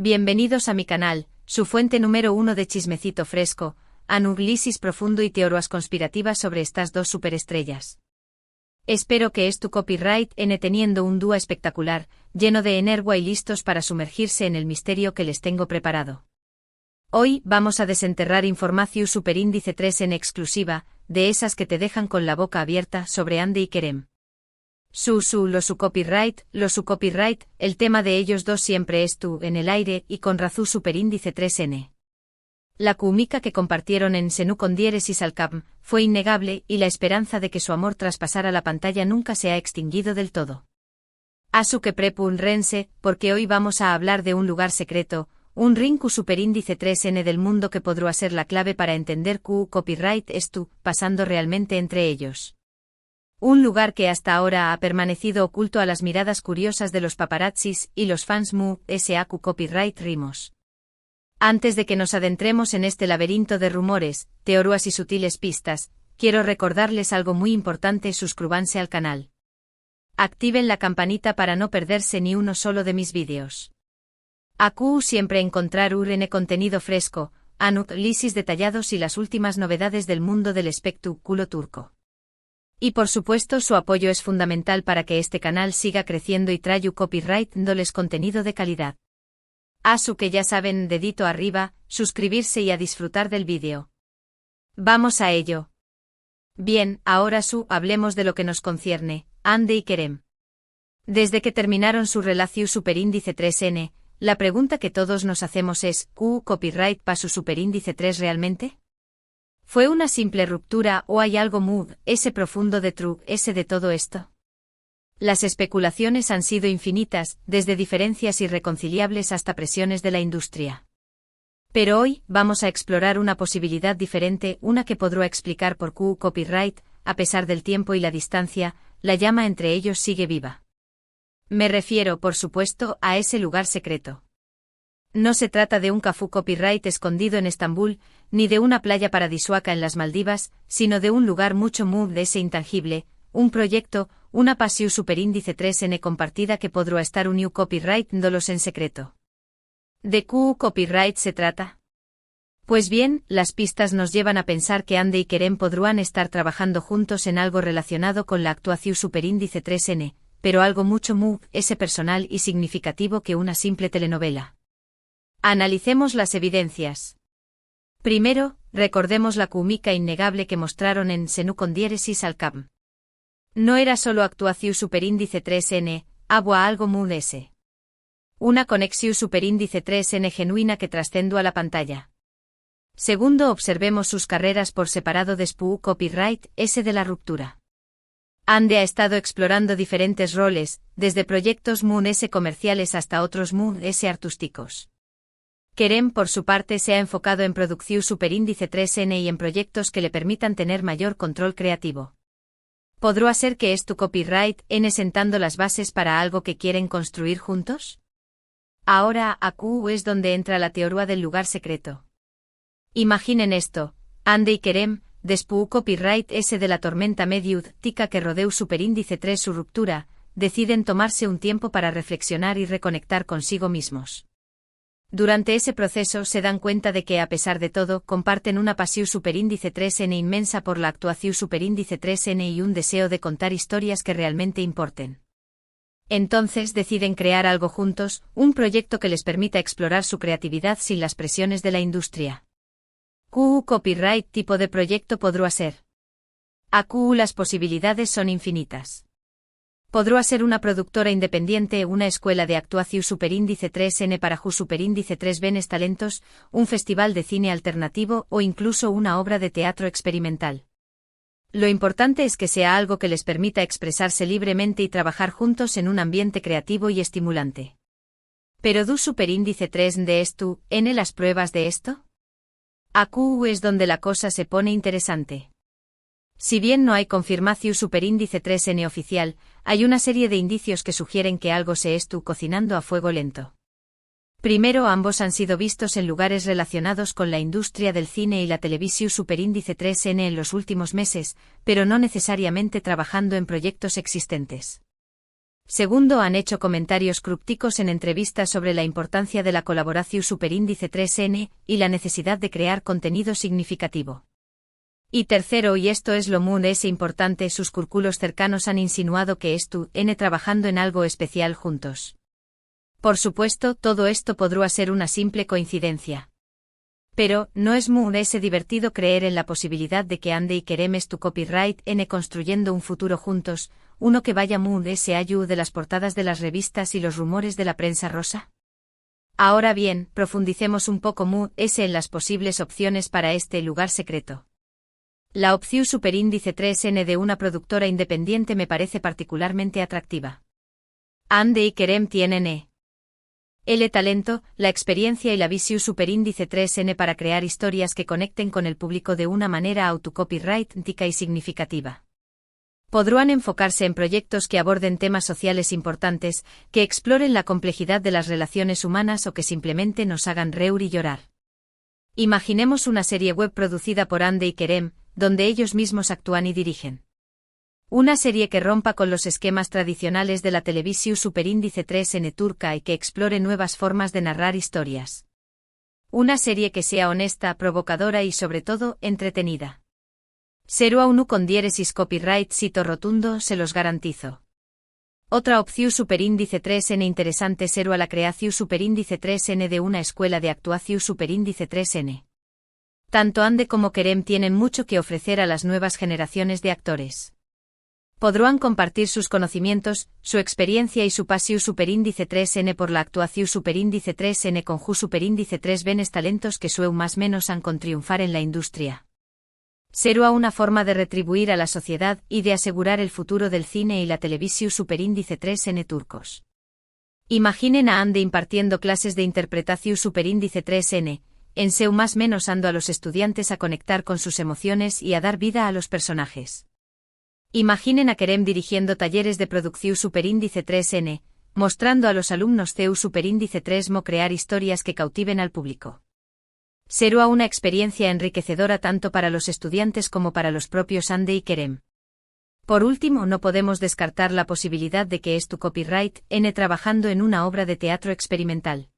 Bienvenidos a mi canal, su fuente número 1 de chismecito fresco, análisis profundo y teorías conspirativas sobre estas dos superestrellas. Espero que es tu copyright N teniendo un dúo espectacular, lleno de energía y listos para sumergirse en el misterio que les tengo preparado. Hoy vamos a desenterrar información superíndice 3 en exclusiva, de esas que te dejan con la boca abierta sobre Ande y Kerem. Su copyright, el tema de ellos dos siempre es tú en el aire y con razón superíndice 3N. La química que compartieron en Senú con diéresis al Cap fue innegable y la esperanza de que su amor traspasara la pantalla nunca se ha extinguido del todo. Asu que prepun rense, porque hoy vamos a hablar de un lugar secreto, un rinku superíndice 3N del mundo que podrá ser la clave para entender Q copyright es tú, pasando realmente entre ellos. Un lugar que hasta ahora ha permanecido oculto a las miradas curiosas de los paparazzis y los fans SAQ copyright rimos. Antes de que nos adentremos en este laberinto de rumores, teorías y sutiles pistas, quiero recordarles algo muy importante: suscríbanse al canal. Activen la campanita para no perderse ni uno solo de mis vídeos. AQ siempre encontrar urne contenido fresco, análisis detallados y las últimas novedades del mundo del espectáculo turco. Y por supuesto su apoyo es fundamental para que este canal siga creciendo y traiga copyright dándoles contenido de calidad. Asu que ya saben, dedito arriba, suscribirse y a disfrutar del vídeo. Vamos a ello. Bien, ahora hablemos de lo que nos concierne, Ande y Kerem. Desde que terminaron su relación superíndice 3N, la pregunta que todos nos hacemos es, ¿Q copyright pa su superíndice 3 realmente? ¿Fue una simple ruptura o hay algo ese profundo de todo esto? Las especulaciones han sido infinitas, desde diferencias irreconciliables hasta presiones de la industria. Pero hoy vamos a explorar una posibilidad diferente, una que podrá explicar por Q copyright, a pesar del tiempo y la distancia, la llama entre ellos sigue viva. Me refiero, por supuesto, a ese lugar secreto. No se trata de un cafú copyright escondido en Estambul, ni de una playa paradisíaca en las Maldivas, sino de un lugar mucho de ese intangible, un proyecto, una pasión superíndice 3N compartida que podrá estar un new copyright dolos en secreto. ¿De Q copyright se trata? Pues bien, las pistas nos llevan a pensar que Ande y Kerem podrán estar trabajando juntos en algo relacionado con la actuación superíndice 3N, pero algo mucho ese personal y significativo que una simple telenovela. Analicemos las evidencias. Primero, recordemos la química innegable que mostraron en Senú con diéresis al Cap. No era solo actuación superíndice 3N, agua algo ese. Una conexión superíndice 3N genuina que trascendió a la pantalla. Segundo, observemos sus carreras por separado de Q copyright, ese de la ruptura. Ande ha estado explorando diferentes roles, desde proyectos ese comerciales hasta otros ese artísticos. Kerem por su parte se ha enfocado en producción superíndice 3N y en proyectos que le permitan tener mayor control creativo. ¿Podrá ser que es tu copyright N sentando las bases para algo que quieren construir juntos? Ahora AQ es donde entra la teoría del lugar secreto. Imaginen esto, Ande y Kerem, después copyright ese de la tormenta mediática que rodeó superíndice 3 su ruptura, deciden tomarse un tiempo para reflexionar y reconectar consigo mismos. Durante ese proceso se dan cuenta de que a pesar de todo comparten una pasión superíndice 3N inmensa por la actuación superíndice 3N y un deseo de contar historias que realmente importen. Entonces deciden crear algo juntos, un proyecto que les permita explorar su creatividad sin las presiones de la industria. ¿Q copyright tipo de proyecto podrá ser? AQ las posibilidades son infinitas. Podrá ser una productora independiente, una escuela de actuación superíndice 3N para superíndice 3 Venes talentos, un festival de cine alternativo o incluso una obra de teatro experimental. Lo importante es que sea algo que les permita expresarse libremente y trabajar juntos en un ambiente creativo y estimulante. ¿Pero du superíndice 3 de esto, N las pruebas de esto? AQ es donde la cosa se pone interesante. Si bien no hay confirmación superíndice 3N oficial, hay una serie de indicios que sugieren que algo se estuvo cocinando a fuego lento. Primero, ambos han sido vistos en lugares relacionados con la industria del cine y la televisión superíndice 3N en los últimos meses, pero no necesariamente trabajando en proyectos existentes. Segundo, han hecho comentarios crípticos en entrevistas sobre la importancia de la colaboración superíndice 3N y la necesidad de crear contenido significativo. Y tercero, y esto es lo muy importante, sus círculos cercanos han insinuado que están trabajando en algo especial juntos. Por supuesto, todo esto podría ser una simple coincidencia. Pero, no es muy divertido creer en la posibilidad de que Andy y Kerem tu copyright construyendo un futuro juntos, uno que vaya muy allá de las portadas de las revistas y los rumores de la prensa rosa. Ahora bien, profundicemos un poco muy en las posibles opciones para este lugar secreto. La opción superíndice 3N de una productora independiente me parece particularmente atractiva. Andy y Kerem tienen el talento, la experiencia y la visión superíndice 3N para crear historias que conecten con el público de una manera autocopyrightica y significativa. Podrán enfocarse en proyectos que aborden temas sociales importantes, que exploren la complejidad de las relaciones humanas o que simplemente nos hagan reír y llorar. Imaginemos una serie web producida por Andy y Kerem, donde ellos mismos actúan y dirigen. Una serie que rompa con los esquemas tradicionales de la televisión superíndice 3N turca y que explore nuevas formas de narrar historias. Una serie que sea honesta, provocadora y sobre todo, entretenida. Será uno con diéresis copyright cito rotundo, se los garantizo. Otra opción superíndice 3N interesante será la creación superíndice 3N de una escuela de actuación superíndice 3N. Tanto Andy como Kerem tienen mucho que ofrecer a las nuevas generaciones de actores. Podrán compartir sus conocimientos, su experiencia y su pasión superíndice 3N por la actuación superíndice 3N con ju superíndice 3 benes talentos que sueu más menos han con triunfar en la industria. Será una forma de retribuir a la sociedad y de asegurar el futuro del cine y la televisión superíndice 3N turcos. Imaginen a Andy impartiendo clases de interpretación superíndice 3N, en seu más menos ando a los estudiantes a conectar con sus emociones y a dar vida a los personajes. Imaginen a Kerem dirigiendo talleres de producción superíndice 3N, mostrando a los alumnos CEU superíndice 3mo crear historias que cautiven al público. Será una experiencia enriquecedora tanto para los estudiantes como para los propios Andy y Kerem. Por último, no podemos descartar la posibilidad de que tu copyright trabajando en una obra de teatro experimental.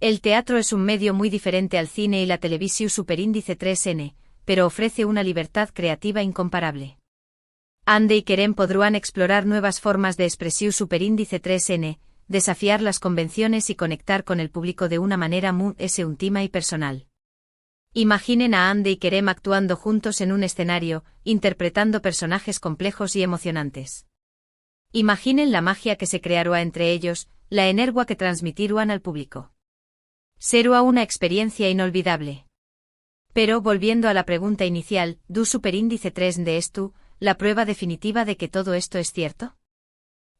El teatro es un medio muy diferente al cine y la televisión superíndice 3N, pero ofrece una libertad creativa incomparable. Andy y Kerem podrán explorar nuevas formas de expresión superíndice 3N, desafiar las convenciones y conectar con el público de una manera muy íntima y personal. Imaginen a Andy y Kerem actuando juntos en un escenario, interpretando personajes complejos y emocionantes. Imaginen la magia que se creará entre ellos, la energía que transmitirán al público. Será una experiencia inolvidable. Pero volviendo a la pregunta inicial, ¿du superíndice 3 de esto, la prueba definitiva de que todo esto es cierto?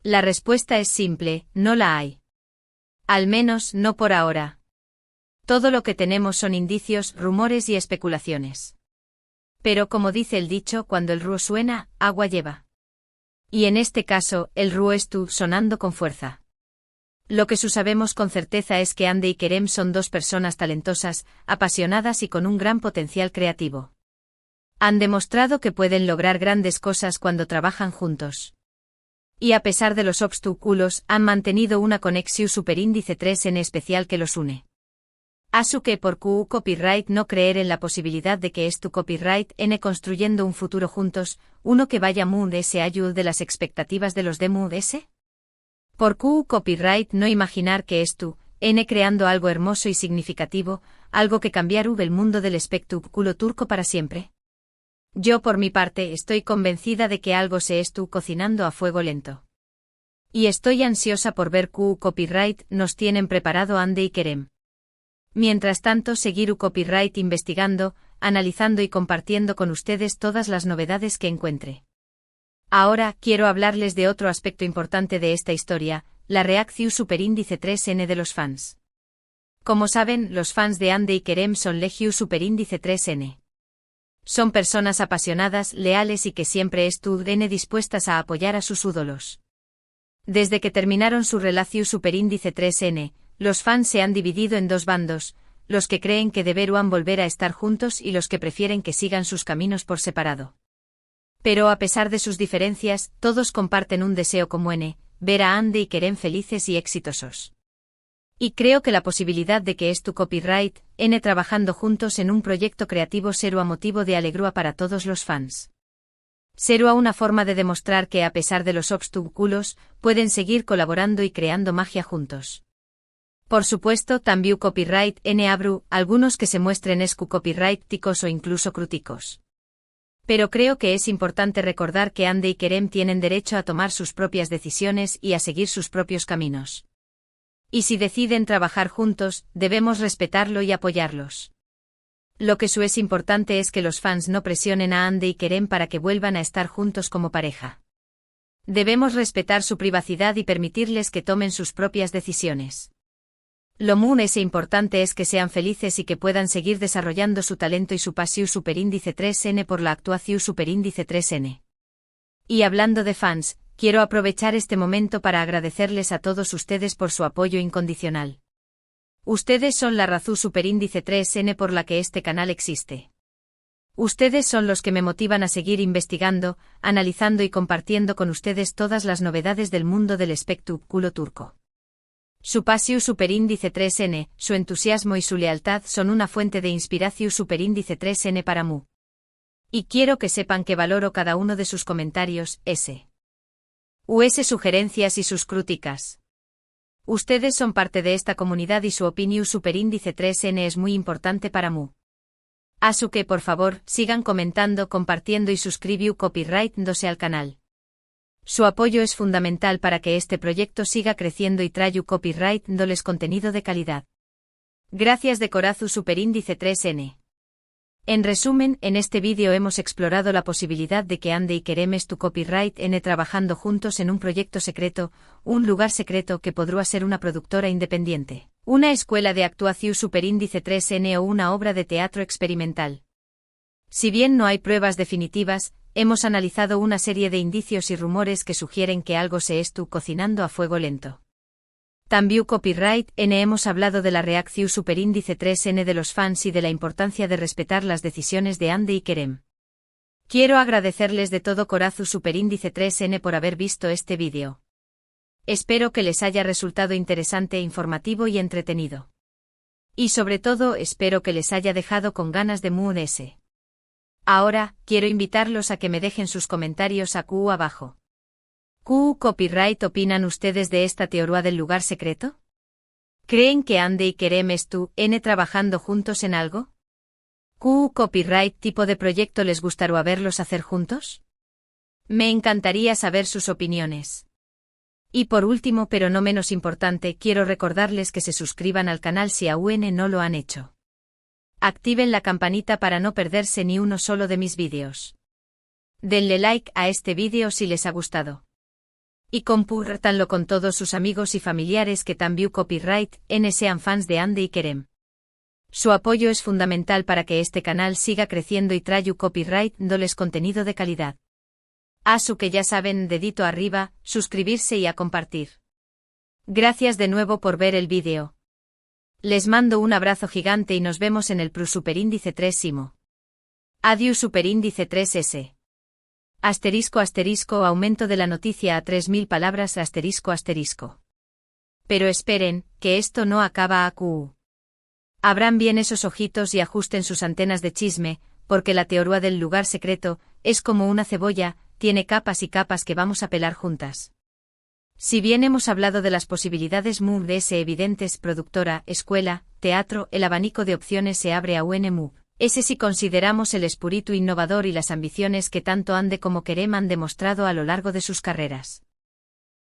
La respuesta es simple, no la hay. Al menos no por ahora. Todo lo que tenemos son indicios, rumores y especulaciones. Pero como dice el dicho, cuando el río suena, agua lleva. Y en este caso, el río está sonando con fuerza. Lo que sabemos con certeza es que Andy y Kerem son dos personas talentosas, apasionadas y con un gran potencial creativo. Han demostrado que pueden lograr grandes cosas cuando trabajan juntos. Y a pesar de los obstáculos, han mantenido una conexión superíndice 3 en especial que los une. Asu que por Q copyright no creer en la posibilidad de que tu copyright construyendo un futuro juntos, uno que vaya muy allá de las expectativas de los de muy Por Q copyright no imaginar que tu creando algo hermoso y significativo, algo que cambiar el mundo del espectáculo turco para siempre. Yo por mi parte estoy convencida de que algo se está cocinando a fuego lento. Y estoy ansiosa por ver qué copyright nos tienen preparado Andy y Kerem. Mientras tanto seguir copyright investigando, analizando y compartiendo con ustedes todas las novedades que encuentre. Ahora quiero hablarles de otro aspecto importante de esta historia, la reacción superíndice 3N de los fans. Como saben, los fans de Andy y Kerem son Legion superíndice 3N. Son personas apasionadas, leales y que siempre estuvieron dispuestas a apoyar a sus ídolos. Desde que terminaron su relación superíndice 3N, los fans se han dividido en dos bandos, los que creen que deberán volver a estar juntos y los que prefieren que sigan sus caminos por separado. Pero a pesar de sus diferencias, todos comparten un deseo común, ver a Ande y Kerem felices y exitosos. Y creo que la posibilidad de que tu copyright, N trabajando juntos en un proyecto creativo será motivo de alegría para todos los fans. Será una forma de demostrar que a pesar de los obstáculos, pueden seguir colaborando y creando magia juntos. Por supuesto, también copyright N abru, algunos que se muestren copyrighticos o incluso críticos. Pero creo que es importante recordar que Ande y Kerem tienen derecho a tomar sus propias decisiones y a seguir sus propios caminos. Y si deciden trabajar juntos, debemos respetarlo y apoyarlos. Lo que es importante es que los fans no presionen a Ande y Kerem para que vuelvan a estar juntos como pareja. Debemos respetar su privacidad y permitirles que tomen sus propias decisiones. Lo más importante es que sean felices y que puedan seguir desarrollando su talento y su pasión superíndice 3N por la actuación superíndice 3N. Y hablando de fans, quiero aprovechar este momento para agradecerles a todos ustedes por su apoyo incondicional. Ustedes son la razón superíndice 3N por la que este canal existe. Ustedes son los que me motivan a seguir investigando, analizando y compartiendo con ustedes todas las novedades del mundo del espectáculo turco. Su pasión superíndice 3N, su entusiasmo y su lealtad son una fuente de inspiración superíndice 3N para mí. Y quiero que sepan que valoro cada uno de sus comentarios, sugerencias y sus críticas. Ustedes son parte de esta comunidad y su opinión superíndice 3N es muy importante para mí. Así que por favor, sigan comentando, compartiendo y suscribiendo copyright-dose al canal. Su apoyo es fundamental para que este proyecto siga creciendo y traiga copyright-doles contenido de calidad. Gracias de corazón superíndice 3N. En resumen, en este vídeo hemos explorado la posibilidad de que Ande y Kerem tu copyright N trabajando juntos en un proyecto secreto, un lugar secreto que podrá ser una productora independiente, una escuela de actuación superíndice 3N o una obra de teatro experimental. Si bien no hay pruebas definitivas, hemos analizado una serie de indicios y rumores que sugieren que algo se está cocinando a fuego lento. También copyright N hemos hablado de la reacción superíndice 3N de los fans y de la importancia de respetar las decisiones de Ande y Kerem. Quiero agradecerles de todo corazón superíndice 3N por haber visto este vídeo. Espero que les haya resultado interesante, informativo y entretenido. Y sobre todo espero que les haya dejado con ganas de mudarse. Ahora, quiero invitarlos a que me dejen sus comentarios aquí abajo. ¿Qué copyright opinan ustedes de esta teoría del lugar secreto? ¿Creen que Ande y Kerem N trabajando juntos en algo? ¿Qué copyright tipo de proyecto les gustaría verlos hacer juntos? Me encantaría saber sus opiniones. Y por último, pero no menos importante, quiero recordarles que se suscriban al canal si aún no lo han hecho. Activen la campanita para no perderse ni uno solo de mis vídeos. Denle like a este vídeo si les ha gustado. Y compártanlo con todos sus amigos y familiares que también copyright N sean fans de Ande y Kerem. Su apoyo es fundamental para que este canal siga creciendo y traiga copyright-doles contenido de calidad. Así que ya saben, dedito arriba, suscribirse y a compartir. Gracias de nuevo por ver el vídeo. Les mando un abrazo gigante y nos vemos en el superíndice 3 Adiós superíndice 3S. *** aumento de la noticia a 3000 palabras ***. Pero esperen, que esto no acaba aquí. Abran bien esos ojitos y ajusten sus antenas de chisme, porque la teoría del lugar secreto es como una cebolla, tiene capas y capas que vamos a pelar juntas. Si bien hemos hablado de las posibilidades evidentes, productora, escuela, teatro, el abanico de opciones se abre a UNMU. Ese si consideramos el espíritu innovador y las ambiciones que tanto Ande como Kerem han demostrado a lo largo de sus carreras.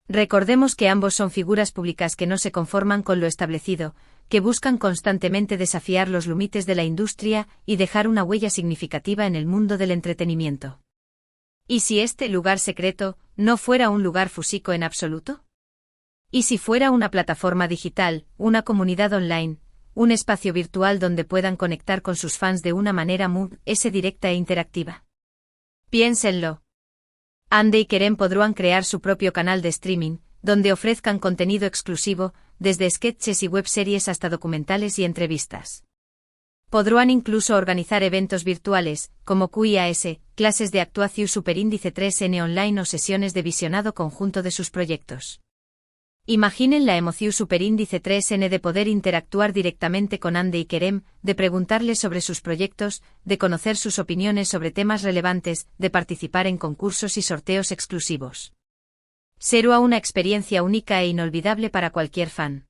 Recordemos que ambos son figuras públicas que no se conforman con lo establecido, que buscan constantemente desafiar los límites de la industria y dejar una huella significativa en el mundo del entretenimiento. ¿Y si este lugar secreto no fuera un lugar físico en absoluto? ¿Y si fuera una plataforma digital, una comunidad online, un espacio virtual donde puedan conectar con sus fans de una manera muy directa e interactiva? Piénsenlo. Ande y Kerem podrán crear su propio canal de streaming, donde ofrezcan contenido exclusivo, desde sketches y webseries hasta documentales y entrevistas. Podrán incluso organizar eventos virtuales, como QIAS, clases de actuación superíndice 3N online o sesiones de visionado conjunto de sus proyectos. Imaginen la emoción superíndice 3N de poder interactuar directamente con Ande y Kerem, de preguntarles sobre sus proyectos, de conocer sus opiniones sobre temas relevantes, de participar en concursos y sorteos exclusivos. Será una experiencia única e inolvidable para cualquier fan.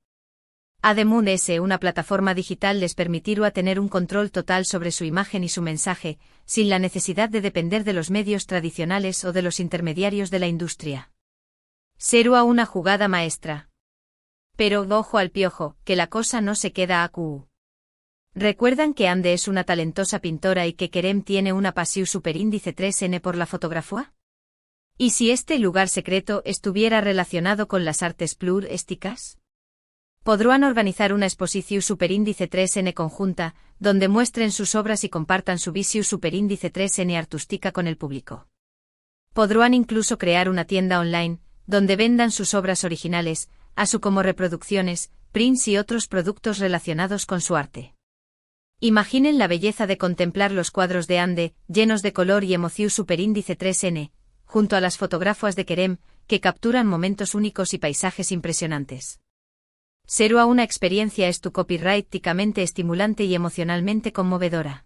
Además, una plataforma digital les permitirá tener un control total sobre su imagen y su mensaje, sin la necesidad de depender de los medios tradicionales o de los intermediarios de la industria. Será una jugada maestra. Pero ojo al piojo, que la cosa no se queda acu. ¿Recuerdan que Ande es una talentosa pintora y que Kerem tiene una pasión superíndice 3N por la fotografía? ¿Y si este lugar secreto estuviera relacionado con las artes plurésticas? Podrán organizar una exposición superíndice 3N conjunta, donde muestren sus obras y compartan su visión superíndice 3N artística con el público. Podrán incluso crear una tienda online, donde vendan sus obras originales, así como reproducciones, prints y otros productos relacionados con su arte. Imaginen la belleza de contemplar los cuadros de Ande, llenos de color y emoción superíndice 3N, junto a las fotografías de Kerem, que capturan momentos únicos y paisajes impresionantes. Será una experiencia copyrighticamente estimulante y emocionalmente conmovedora.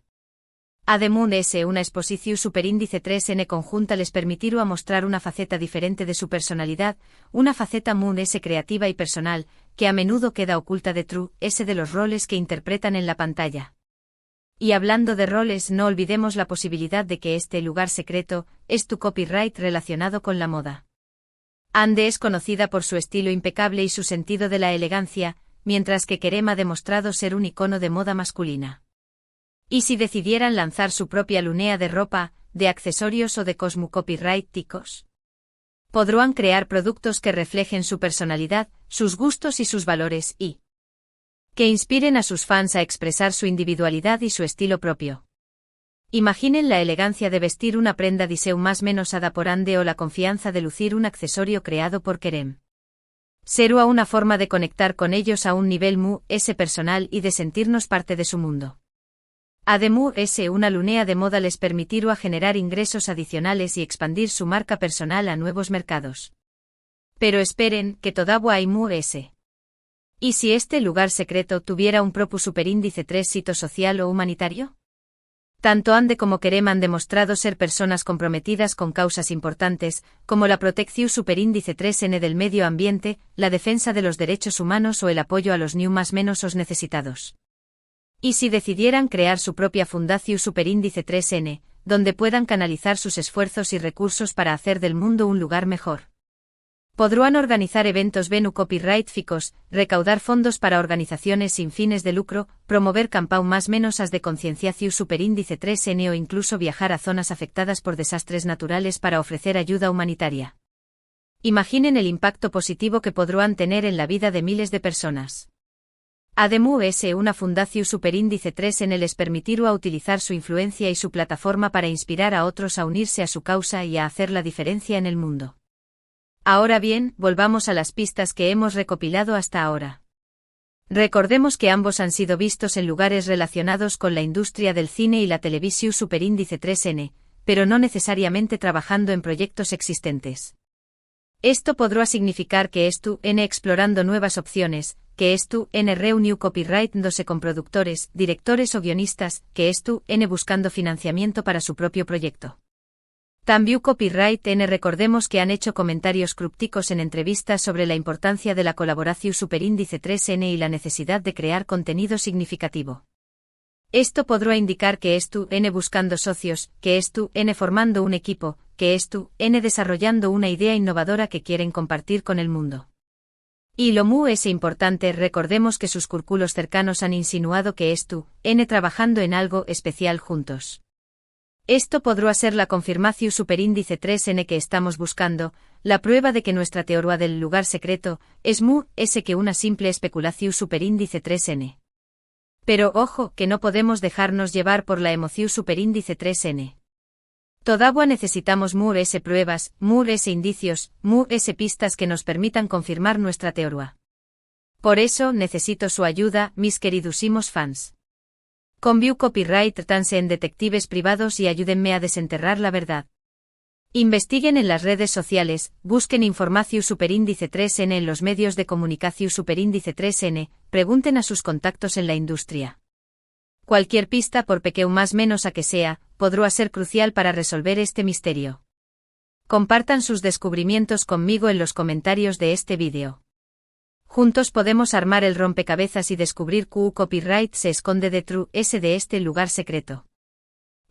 Además, una exposición superíndice 3N conjunta les permitirá mostrar una faceta diferente de su personalidad, una faceta creativa y personal, que a menudo queda oculta de de los roles que interpretan en la pantalla. Y hablando de roles, no olvidemos la posibilidad de que este lugar secreto es tu copyright relacionado con la moda. Ande es conocida por su estilo impecable y su sentido de la elegancia, mientras que Kerem ha demostrado ser un icono de moda masculina. ¿Y si decidieran lanzar su propia línea de ropa, de accesorios o de cosmocopyrighticos? Podrán crear productos que reflejen su personalidad, sus gustos y sus valores y que inspiren a sus fans a expresar su individualidad y su estilo propio. Imaginen la elegancia de vestir una prenda diseu más menos ada por Ande o la confianza de lucir un accesorio creado por Kerem. Será una forma de conectar con ellos a un nivel personal y de sentirnos parte de su mundo. Además, una línea de moda les permitirá generar ingresos adicionales y expandir su marca personal a nuevos mercados. Pero esperen, que todavía hay más. ¿Y si este lugar secreto tuviera un propio superíndice 3 sito social o humanitario? Tanto Ande como Kerem han demostrado ser personas comprometidas con causas importantes, como la protección superíndice 3N del medio ambiente, la defensa de los derechos humanos o el apoyo a los más menos necesitados. ¿Y si decidieran crear su propia fundación superíndice 3N, donde puedan canalizar sus esfuerzos y recursos para hacer del mundo un lugar mejor? Podrán organizar eventos copyrightficos, recaudar fondos para organizaciones sin fines de lucro, promover campañas más de concienciación superíndice 3N o incluso viajar a zonas afectadas por desastres naturales para ofrecer ayuda humanitaria. Imaginen el impacto positivo que podrán tener en la vida de miles de personas. Además, una fundación superíndice 3N les permitirá utilizar su influencia y su plataforma para inspirar a otros a unirse a su causa y a hacer la diferencia en el mundo. Ahora bien, volvamos a las pistas que hemos recopilado hasta ahora. Recordemos que ambos han sido vistos en lugares relacionados con la industria del cine y la televisión superíndice 3N, pero no necesariamente trabajando en proyectos existentes. Esto podrá significar que explorando nuevas opciones, que reunió copyright-dose con productores, directores o guionistas, que buscando financiamiento para su propio proyecto. También Copyright recordemos que han hecho comentarios crípticos en entrevistas sobre la importancia de la colaboración superíndice 3N y la necesidad de crear contenido significativo. Esto podrá indicar que buscando socios, que formando un equipo, que desarrollando una idea innovadora que quieren compartir con el mundo. Y lo es importante, recordemos que sus círculos cercanos han insinuado que trabajando en algo especial juntos. Esto podrá ser la confirmación superíndice 3N que estamos buscando, la prueba de que nuestra teoría del lugar secreto es que una simple especulación superíndice 3N. Pero ojo, que no podemos dejarnos llevar por la emoción superíndice 3N. Todavía necesitamos pruebas, indicios, pistas que nos permitan confirmar nuestra teoría. Por eso necesito su ayuda, mis queridísimos fans. Con View Copyright tanse en detectives privados y ayúdenme a desenterrar la verdad. Investiguen en las redes sociales, busquen información superíndice 3N en los medios de comunicación superíndice 3N, pregunten a sus contactos en la industria. Cualquier pista, por pequeño más menos a que sea, podrá ser crucial para resolver este misterio. Compartan sus descubrimientos conmigo en los comentarios de este vídeo. Juntos podemos armar el rompecabezas y descubrir qué copyright se esconde detrás de este lugar secreto.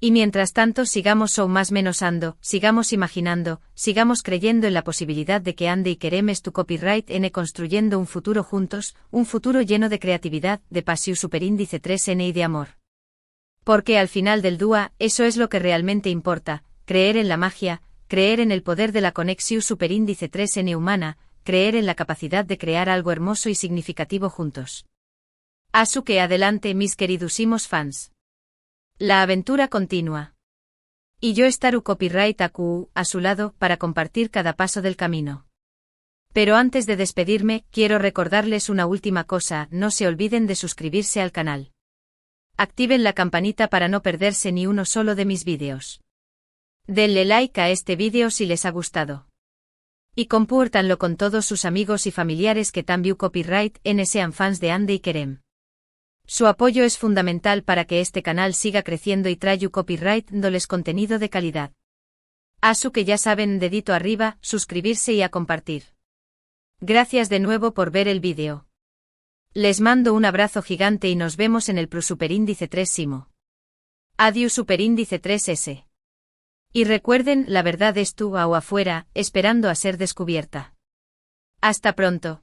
Y mientras tanto sigamos más menos ando, sigamos imaginando, sigamos creyendo en la posibilidad de que Ande y Kerem es tu copyright N construyendo un futuro juntos, un futuro lleno de creatividad, de pasión superíndice 3N y de amor. Porque al final del día, eso es lo que realmente importa, creer en la magia, creer en el poder de la conexión superíndice 3N humana, creer en la capacidad de crear algo hermoso y significativo juntos. Asu que adelante mis queridísimos fans. La aventura continúa. Y yo estaré copyright a su lado para compartir cada paso del camino. Pero antes de despedirme, quiero recordarles una última cosa, no se olviden de suscribirse al canal. Activen la campanita para no perderse ni uno solo de mis vídeos. Denle like a este vídeo si les ha gustado. Y compártanlo con todos sus amigos y familiares que también copyright N sean fans de Ande y Kerem. Su apoyo es fundamental para que este canal siga creciendo y traiga copyright dándoles contenido de calidad. Asu que ya saben, dedito arriba, suscribirse y a compartir. Gracias de nuevo por ver el vídeo. Les mando un abrazo gigante y nos vemos en el superíndice 3 Adiós superíndice 3S. Y recuerden, la verdad es tú o afuera, esperando a ser descubierta. Hasta pronto.